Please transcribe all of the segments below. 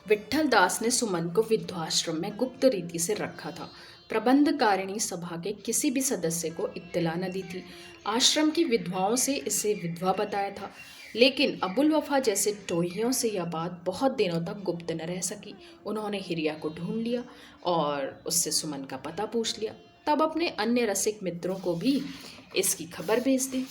विट्ठल दास ने सुमन को विधवाश्रम में गुप्त रीति से रखा था। प्रबंधकारिणी सभा के किसी भी सदस्य को इत्तला न दी थी। आश्रम की विधवाओं से इसे विधवा बताया था, लेकिन अबुल वफा जैसे टोहियों से यह बात बहुत दिनों तक गुप्त न रह सकी। उन्होंने हिरिया को ढूंढ लिया और उससे सुमन का पता पूछ लिया। तब अपने अन्य रसिक मित्रों को भी इसकी खबर भेज दी।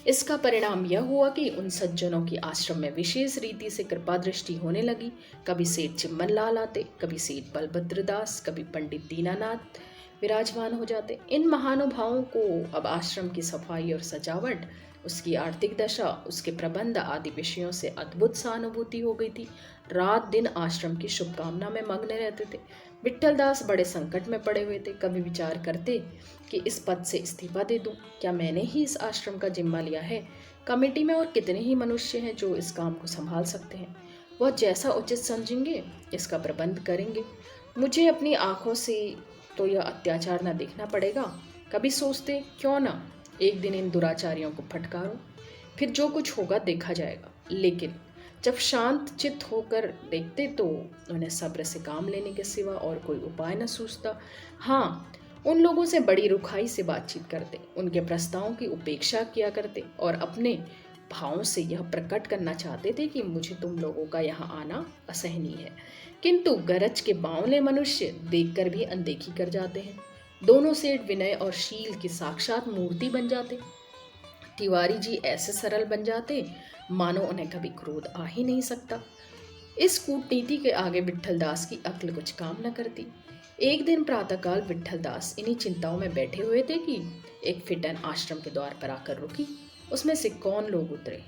इसका परिणाम यह हुआ कि उन सज्जनों की आश्रम में विशेष रीति से कृपा दृष्टि होने लगी। कभी सेठ चिम्मन लाल आते, कभी सेठ बलभद्र दास, कभी पंडित दीनानाथ विराजमान हो जाते। इन महानुभावों को अब आश्रम की सफाई और सजावट, उसकी आर्थिक दशा, उसके प्रबंध आदि विषयों से अद्भुत सहानुभूति हो गई थी। रात दिन आश्रम की शुभकामना में मग्न रहते थे। विट्ठल दास बड़े संकट में पड़े हुए थे। कभी विचार करते कि इस पद से इस्तीफा दे दूं। क्या मैंने ही इस आश्रम का जिम्मा लिया है? कमेटी में और कितने ही मनुष्य हैं जो इस काम को संभाल सकते हैं। वह जैसा उचित समझेंगे इसका प्रबंध करेंगे। मुझे अपनी आंखों से तो यह अत्याचार न देखना पड़ेगा। कभी सोचते क्यों ना एक दिन इन दुराचारियों को फटकारो, फिर जो कुछ होगा देखा जाएगा। लेकिन जब शांत चित्त होकर देखते तो उन्हें सब्र से काम लेने के सिवा और कोई उपाय न सूझता। हाँ, उन लोगों से बड़ी रुखाई से बातचीत करते, उनके प्रस्तावों की उपेक्षा किया करते और अपने भावों से यह प्रकट करना चाहते थे कि मुझे तुम लोगों का यहाँ आना असहनीय है। किंतु गरज के बावले मनुष्य देखकर भी अनदेखी कर जाते हैं। दोनों सेठ विनय और शील की साक्षात मूर्ति बन जाते। तिवारी जी ऐसे सरल बन जाते मानो उन्हें कभी क्रोध आ ही नहीं सकता। इस कूटनीति के आगे विट्ठल दास की अक्ल कुछ काम न करती। एक दिन प्रातःकाल विट्ठल दास इन्हीं चिंताओं में बैठे हुए थे कि एक फिटन आश्रम के द्वार पर आकर रुकी। उसमें से कौन लोग उतरे?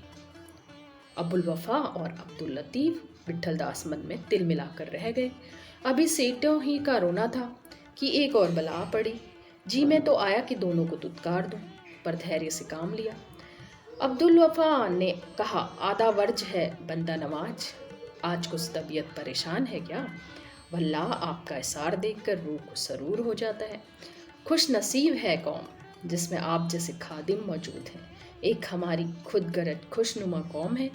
अबुल वफा और अब्दुल लतीफ। विट्ठल दास मन में तिल मिलाकर रह गए। अभी सेठों ही का रोना था कि एक और बला आ पड़ी। जी में तो आया कि दोनों को दुत्कार दूं, पर धैर्य से काम लिया। अब्दुल वफा ने कहा, आधा वर्ज है बंदा नवाज, आज कुछ तबीयत परेशान है क्या? वल्लाह आपका इसार देखकर रूह को सरूर हो जाता है। खुश नसीब है कौम जिसमें आप जैसे खादिम मौजूद हैं। एक हमारी खुद गरज खुशनुमा कौम है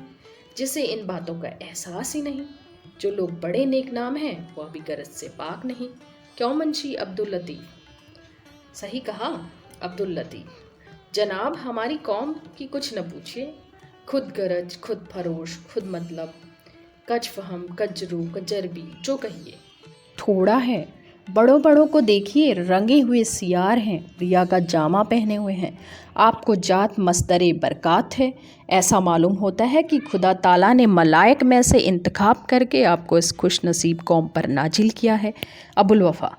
जिसे इन बातों का एहसास ही नहीं। जो लोग बड़े नेक नाम हैं वह भी गरज से पाक नहीं। क्यों मुंशी अब्दुल लतीफ़? सही कहा अब्दुल लतीफ़। जनाब, हमारी कौम की कुछ न पूछिए। खुद गरज, खुद फरोश, खुद मतलब, कच फहम, कजरू, कजरबी, जो कहिए थोड़ा है। बड़ों बड़ों को देखिए, रंगे हुए सियार हैं, रिया का जामा पहने हुए हैं। आपको जात मस्तरे बरक़ात है। ऐसा मालूम होता है कि खुदा ताला ने मलाइक में से इंतखाब करके आपको इस खुश नसीब कौम पर नाजिल किया है। अबुल वफ़ा,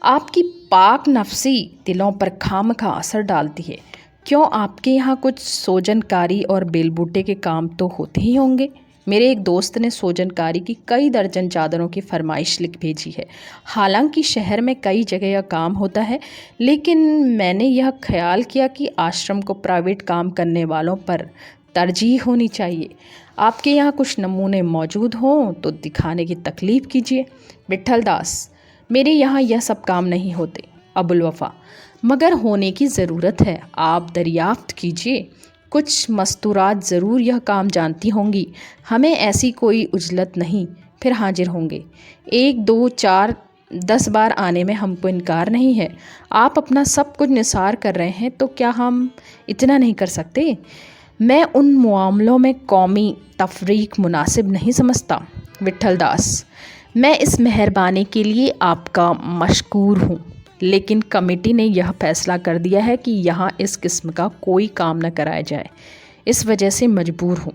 आपकी पाक नफसी दिलों पर खामखा असर डालती है। क्यों, आपके यहाँ कुछ सोजनकारी और बेलबूटे के काम तो होते ही होंगे। मेरे एक दोस्त ने सोजनकारी की कई दर्जन चादरों की फरमाइश लिख भेजी है। हालांकि शहर में कई जगह यह काम होता है, लेकिन मैंने यह ख्याल किया कि आश्रम को प्राइवेट काम करने वालों पर तरजीह होनी चाहिए। आपके यहाँ कुछ नमूने मौजूद हों तो दिखाने की तकलीफ़ कीजिए। विट्ठल दास, मेरे यहाँ यह सब काम नहीं होते। अबुल वफ़ा, मगर होने की ज़रूरत है, आप दरियाफ्त कीजिए। कुछ मस्तूरात ज़रूर यह काम जानती होंगी। हमें ऐसी कोई उजलत नहीं, फिर हाजिर होंगे। 1 2 4 10 बार आने में हमको इनकार नहीं है। आप अपना सब कुछ निसार कर रहे हैं तो क्या हम इतना नहीं कर सकते? मैं उन मामलों में कौमी तफरीक मुनासिब नहीं समझता। विट्ठल दास, मैं इस मेहरबानी के लिए आपका मशकूर हूँ, लेकिन कमेटी ने यह फैसला कर दिया है कि यहाँ इस किस्म का कोई काम न कराया जाए। इस वजह से मजबूर हूँ।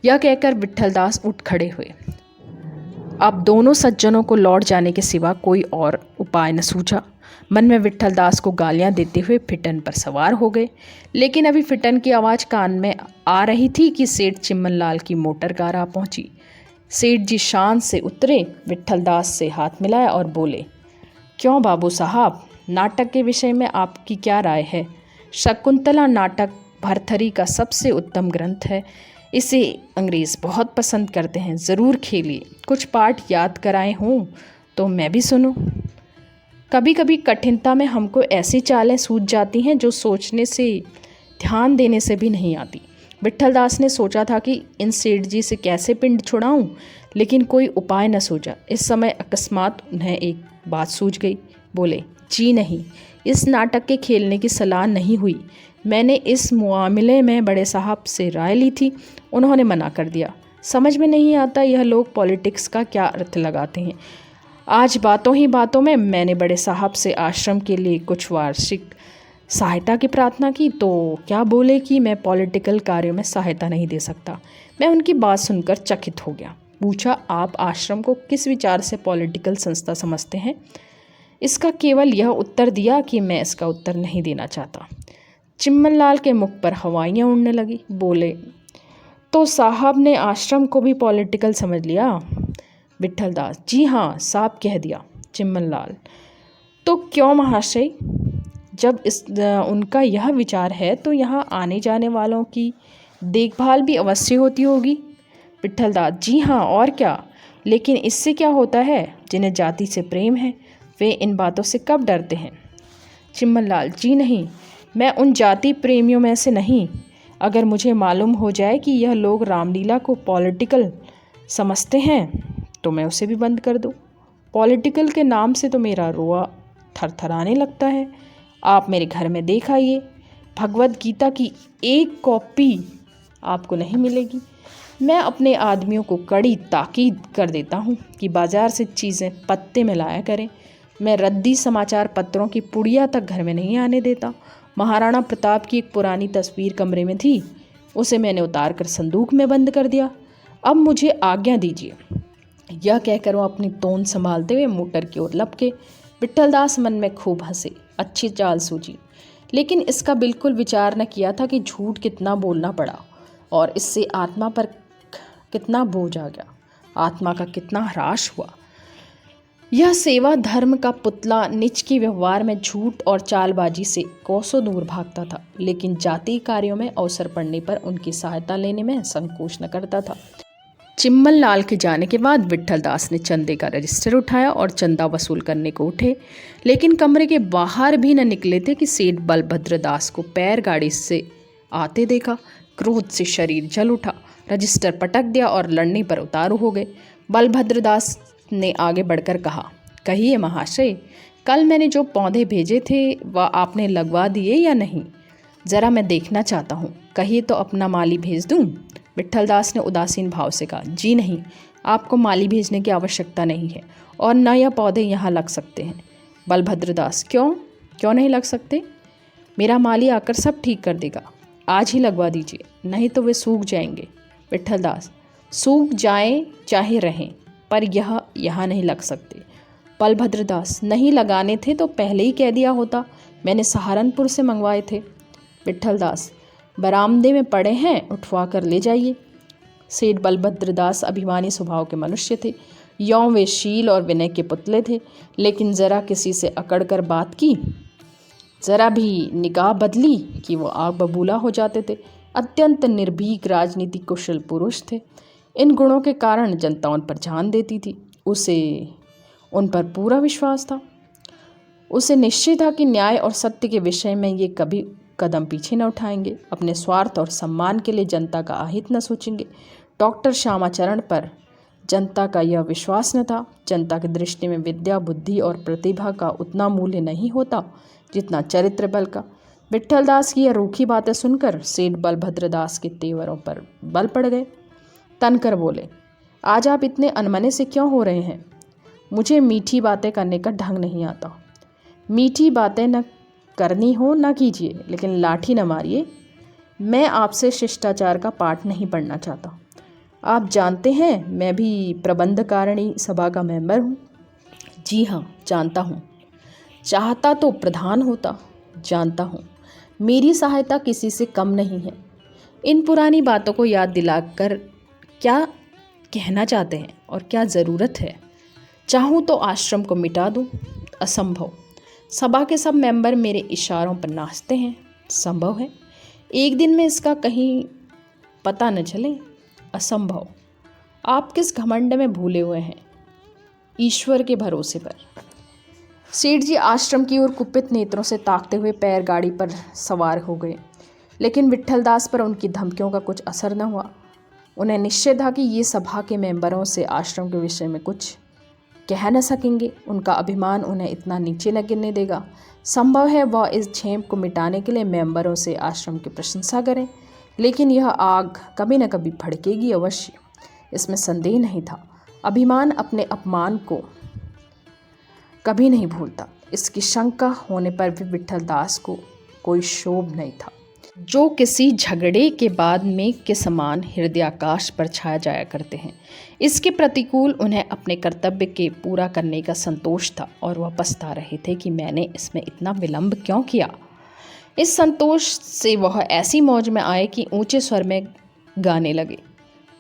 यह कहकर विट्ठल दास उठ खड़े हुए। अब दोनों सज्जनों को लौट जाने के सिवा कोई और उपाय न सूझा। मन में विट्ठल दास को गालियां देते हुए फिटन पर सवार हो गए। लेकिन अभी फिटन की आवाज़ कान में आ रही थी कि सेठ चिम्मन लाल की मोटर कार आ पहुंची। सेठ जी शान से उतरे, विट्ठल दास से हाथ मिलाया और बोले, क्यों बाबू साहब, नाटक के विषय में आपकी क्या राय है? शकुंतला नाटक भरथरी का सबसे उत्तम ग्रंथ है। इसे अंग्रेज़ बहुत पसंद करते हैं। ज़रूर खेलिए। कुछ पाठ याद कराए हों तो मैं भी सुनूं। कभी कभी कठिनता में हमको ऐसी चालें सूझ जाती हैं जो सोचने से, ध्यान देने से भी नहीं आती। विट्ठलदास ने सोचा था कि इन सेठ जी से कैसे पिंड छुड़ाऊं, लेकिन कोई उपाय न सूझा। इस समय अकस्मात उन्हें एक बात सूझ गई। बोले, जी नहीं, इस नाटक के खेलने की सलाह नहीं हुई। मैंने इस मामले में बड़े साहब से राय ली थी, उन्होंने मना कर दिया। समझ में नहीं आता यह लोग पॉलिटिक्स का क्या अर्थ लगाते हैं। आज बातों ही बातों में मैंने बड़े साहब से आश्रम के लिए कुछ वार्षिक सहायता की प्रार्थना की, तो क्या बोले कि मैं पॉलिटिकल कार्यों में सहायता नहीं दे सकता। मैं उनकी बात सुनकर चकित हो गया। पूछा, आप आश्रम को किस विचार से पॉलिटिकल संस्था समझते हैं? इसका केवल यह उत्तर दिया कि मैं इसका उत्तर नहीं देना चाहता। चिम्मन लाल के मुख पर हवाइयाँ उड़ने लगी। बोले, तो साहब ने आश्रम को भी पॉलिटिकल समझ लिया? विट्ठलदास, जी हाँ, साहब कह दिया। चिम्मन लाल, तो क्यों महाशय? जब उनका यह विचार है तो यहाँ आने जाने वालों की देखभाल भी अवश्य होती होगी। विट्ठलदास, जी हाँ, और क्या, लेकिन इससे क्या होता है? जिन्हें जाति से प्रेम है वे इन बातों से कब डरते हैं? चिम्मन लाल, जी नहीं, मैं उन जाति प्रेमियों में से नहीं। अगर मुझे मालूम हो जाए कि यह लोग रामलीला को पॉलिटिकल समझते हैं तो मैं उसे भी बंद कर दूं। पॉलिटिकल के नाम से तो मेरा रोआ थरथराने लगता है। आप मेरे घर में देख आइए, भगवद गीता की एक कॉपी आपको नहीं मिलेगी। मैं अपने आदमियों को कड़ी ताकीद कर देता हूँ कि बाज़ार से चीज़ें पत्ते में लाया करें। मैं रद्दी समाचार पत्रों की पुड़िया तक घर में नहीं आने देता। महाराणा प्रताप की एक पुरानी तस्वीर कमरे में थी, उसे मैंने उतार कर संदूक में बंद कर दिया। अब मुझे आज्ञा दीजिए। यह कहकर वो अपनी तोंद संभालते हुए मोटर की ओर लपके। विट्ठलदास मन में खूब हंसे। अच्छी चाल सूझी, लेकिन इसका बिल्कुल विचार न किया था कि झूठ कितना बोलना पड़ा और इससे आत्मा पर कितना बोझ आ गया, आत्मा का कितना ह्रास हुआ। यह सेवा धर्म का पुतला नीच के व्यवहार में झूठ और चालबाजी से कोसों दूर भागता था, लेकिन जातीय कार्यों में अवसर पड़ने पर उनकी सहायता लेने में संकोच न करता था। चिम्मन लाल के जाने के बाद विट्ठलदास ने चंदे का रजिस्टर उठाया और चंदा वसूल करने को उठे, लेकिन कमरे के बाहर भी न निकले थे कि सेठ बलभद्र दास को पैर गाड़ी से आते देखा। क्रोध से शरीर जल उठा, रजिस्टर पटक दिया और लड़ने पर उतारू हो गए। बलभद्र दास ने आगे बढ़कर कहा, कहिए महाशय, कल मैंने जो पौधे भेजे थे वह आपने लगवा दिए या नहीं? ज़रा मैं देखना चाहता हूँ, कहिए तो अपना माली भेज दूँ? विट्ठलदास ने उदासीन भाव से कहा, जी नहीं, आपको माली भेजने की आवश्यकता नहीं है और न यह पौधे यहाँ लग सकते हैं। बलभद्रदास, क्यों नहीं लग सकते? मेरा माली आकर सब ठीक कर देगा। आज ही लगवा दीजिए, नहीं तो वे सूख जाएंगे। विट्ठलदास, सूख जाएं चाहे रहें, पर यह यहाँ नहीं लग सकते। बलभद्रदास, नहीं लगाने थे तो पहले ही कह दिया होता, मैंने सहारनपुर से मंगवाए थे। विट्ठलदास, बरामदे में पड़े हैं, उठवा कर ले जाइए। सेठ बलभद्रदास अभिमानी स्वभाव के मनुष्य थे। यों वे शील और विनय के पुतले थे, लेकिन ज़रा किसी से अकड़ कर बात की, ज़रा भी निगाह बदली कि वो आग बबूला हो जाते थे। अत्यंत निर्भीक राजनीतिक कुशल पुरुष थे। इन गुणों के कारण जनता उन पर ध्यान देती थी। उसे उन पर पूरा विश्वास था। उसे निश्चय था कि न्याय और सत्य के विषय में ये कभी कदम पीछे न उठाएंगे, अपने स्वार्थ और सम्मान के लिए जनता का अहित न सोचेंगे। डॉक्टर श्यामाचरण पर जनता का यह विश्वास न था। जनता की दृष्टि में विद्या, बुद्धि और प्रतिभा का उतना मूल्य नहीं होता जितना चरित्र बल का। विट्ठलदास की यह रूखी बातें सुनकर सेठ बलभद्रदास के तेवरों पर बल पड़ गए। तनकर बोले, आज आप इतने अनमने से क्यों हो रहे हैं? मुझे मीठी बातें करने का ढंग नहीं आता। मीठी बातें न करनी हो न कीजिए, लेकिन लाठी न मारिए। मैं आपसे शिष्टाचार का पाठ नहीं पढ़ना चाहता। आप जानते हैं मैं भी प्रबंधकारिणी सभा का मेंबर हूँ। जी हाँ, जानता हूँ। चाहता तो प्रधान होता, जानता हूँ। मेरी सहायता किसी से कम नहीं है। इन पुरानी बातों को याद दिलाकर क्या कहना चाहते हैं और क्या ज़रूरत है? चाहूँ तो आश्रम को मिटा दूँ, असंभव। सभा के सब मेंबर मेरे इशारों पर नाचते हैं, संभव है। एक दिन में इसका कहीं पता न चले, असंभव। आप किस घमंड में भूले हुए हैं? ईश्वर के भरोसे पर। सेठ जी आश्रम की ओर कुपित नेत्रों से ताकते हुए पैर गाड़ी पर सवार हो गए। लेकिन विट्ठलदास पर उनकी धमकियों का कुछ असर न हुआ। उन्हें निश्चय था कि ये सभा के मेंबरों से आश्रम के विषय में कुछ कह न सकेंगे। उनका अभिमान उन्हें इतना नीचे न गिरने देगा। संभव है वह इस झेप को मिटाने के लिए मेंबरों से आश्रम की प्रशंसा करें, लेकिन यह आग कभी न कभी भड़केगी अवश्य, इसमें संदेह नहीं था। अभिमान अपने अपमान को कभी नहीं भूलता। इसकी शंका होने पर भी विट्ठलदास को कोई क्षोभ नहीं था, जो किसी झगड़े के बाद मेघ के समान हृदयाकाश पर छाया जाया करते हैं। इसके प्रतिकूल उन्हें अपने कर्तव्य के पूरा करने का संतोष था और वह पछता रहे थे कि मैंने इसमें इतना विलंब क्यों किया। इस संतोष से वह ऐसी मौज में आए कि ऊंचे स्वर में गाने लगे,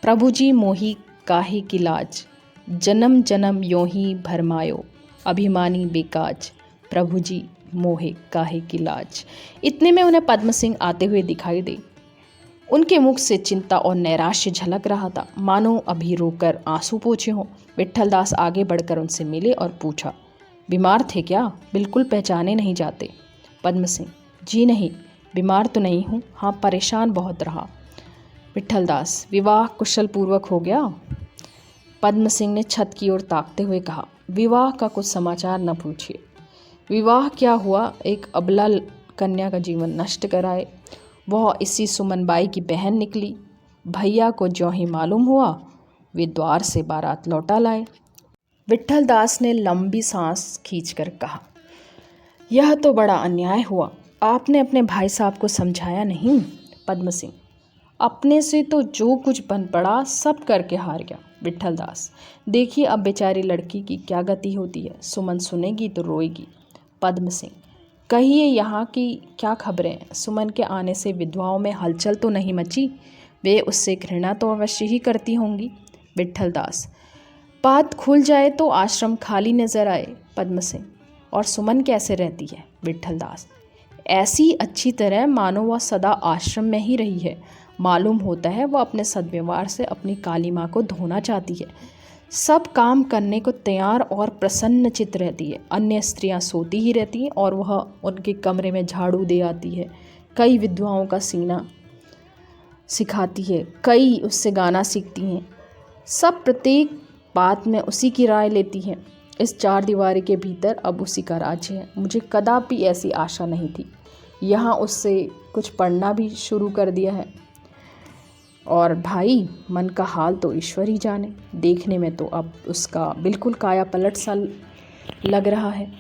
प्रभु जी मोही काहे की लाज, जन्म जन्म यों ही भरमायो, अभिमानी बेकाज, प्रभु जी मोहे काहे की लाज। इतने में उन्हें पद्म सिंह आते हुए दिखाई दे। उनके मुख से चिंता और नैराश्य झलक रहा था, मानो अभी रोकर आंसू पोंछे हों। विट्ठलदास आगे बढ़कर उनसे मिले और पूछा, बीमार थे क्या? बिल्कुल पहचाने नहीं जाते। पद्म सिंह, जी नहीं, बीमार तो नहीं हूँ, हाँ परेशान बहुत रहा। विट्ठलदास, विवाह कुशल पूर्वक हो गया? पद्म सिंह ने छत की ओर ताकते हुए कहा, विवाह का कुछ समाचार न पूछिए। विवाह क्या हुआ, एक अबला कन्या का जीवन नष्ट कराए। वह इसी सुमनबाई की बहन निकली। भैया को ज्यों ही मालूम हुआ, वे द्वार से बारात लौटा लाए। विट्ठलदास ने लंबी सांस खींचकर कहा, यह तो बड़ा अन्याय हुआ। आपने अपने भाई साहब को समझाया नहीं? पद्म सिंह, अपने से तो जो कुछ बन पड़ा सब करके हार गया। विट्ठलदास, देखिए अब बेचारी लड़की की क्या गति होती है, सुमन सुनेगी तो रोएगी। पद्म सिंह, कहिए यहाँ की क्या खबरें हैं? सुमन के आने से विधवाओं में हलचल तो नहीं मची? वे उससे घृणा तो अवश्य ही करती होंगी। विट्ठलदास, बात खुल जाए तो आश्रम खाली नजर आए। पद्म सिंह, और सुमन कैसे रहती है? विट्ठलदास, ऐसी अच्छी तरह मानो वह सदा आश्रम में ही रही है। मालूम होता है वह अपने सद्व्यवहार से अपनी काली माँ को धोना चाहती है। सब काम करने को तैयार और प्रसन्न चित्त रहती है। अन्य स्त्रियां सोती ही रहती हैं और वह उनके कमरे में झाड़ू दे आती है। कई विधवाओं का सीना सिखाती है, कई उससे गाना सीखती हैं। सब प्रत्येक बात में उसी की राय लेती हैं। इस चार दीवारी के भीतर अब उसी का राज्य है। मुझे कदापि ऐसी आशा नहीं थी। यहाँ उससे कुछ पढ़ना भी शुरू कर दिया है। और भाई, मन का हाल तो ईश्वर ही जाने। देखने में तो अब उसका बिल्कुल काया पलट सा लग रहा है।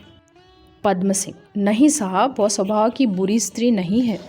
पद्म सिंह, नहीं साहब, वह स्वभाव की बुरी स्त्री नहीं है।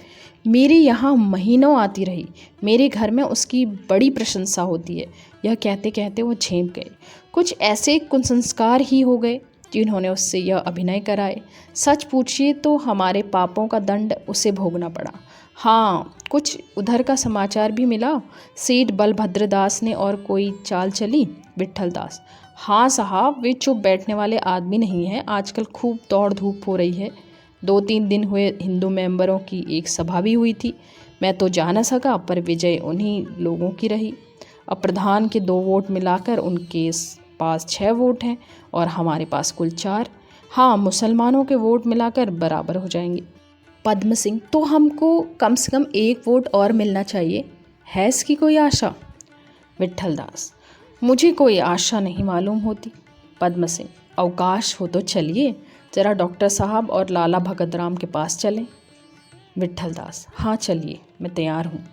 मेरे यहाँ महीनों आती रही। मेरे घर में उसकी बड़ी प्रशंसा होती है। यह कहते कहते वो झेंप गए। कुछ ऐसे कुसंस्कार ही हो गए जिन्होंने उससे यह अभिनय कराए। सच पूछिए तो हमारे पापों का दंड उसे भोगना पड़ा। हाँ, कुछ उधर का समाचार भी मिला? सेठ बलभद्रदास ने और कोई चाल चली? विट्ठलदास, हाँ साहब, वे चुप बैठने वाले आदमी नहीं हैं। आजकल खूब दौड़ धूप हो रही है। 2-3 दिन हुए हिंदू मेंबरों की एक सभा भी हुई थी। मैं तो जा न सका, पर विजय उन्हीं लोगों की रही। अब प्रधान के 2 वोट मिलाकर उनके पास 6 वोट हैं और हमारे पास कुल 4। हाँ, मुसलमानों के वोट मिलाकर बराबर हो जाएंगे। पद्म सिंह, तो हमको कम से कम 1 वोट और मिलना चाहिए। है इसकी कोई आशा? विट्ठलदास, मुझे कोई आशा नहीं मालूम होती। पद्म सिंह, अवकाश हो तो चलिए, जरा डॉक्टर साहब और लाला भगत राम के पास चलें। विट्ठलदास, हाँ चलिए, मैं तैयार हूँ।